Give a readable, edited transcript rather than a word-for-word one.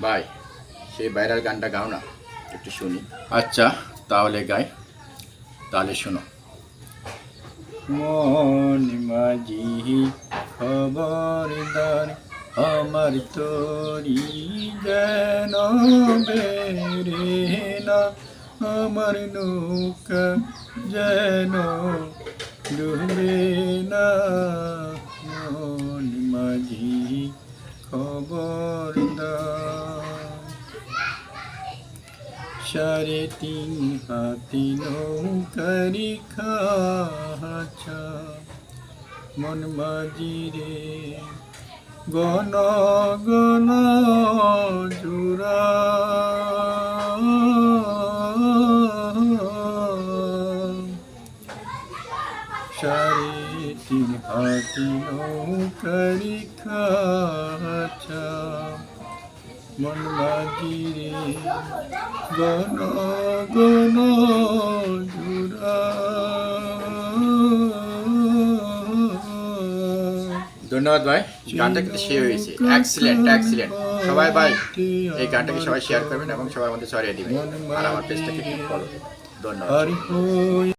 ভাই সেই ভাইরাল গানটা গাও না, একটু শুনি। আচ্ছা তাহলে গাই, তাহলে শোনো। মন মাঝি খবরদার, আমার তরি যেন বেরে না, আমার নৌকা যেন ডুবে না। মন মাঝি খবরদার, 3.5 হাতি নৌকারি খাঁচা, মন মাঝি রে গণ গণ জোড়া। 3.5 হাতি নৌকারি খাঁচা, মন মাঝি রে গণ গণ জোড়া। ধন্যবাদ ভাই, গানটা কিন্তু শেয়ার হয়েছে, এক্সিলেন্ট এক্সিলেন্ট। সবাই ভাই এই গানটাকে সবাই শেয়ার করবেন এবং সবাই আমাদের ছড়িয়ে দিবেন, আর আমার পেজটাকে ফলো। ধন্যবাদ।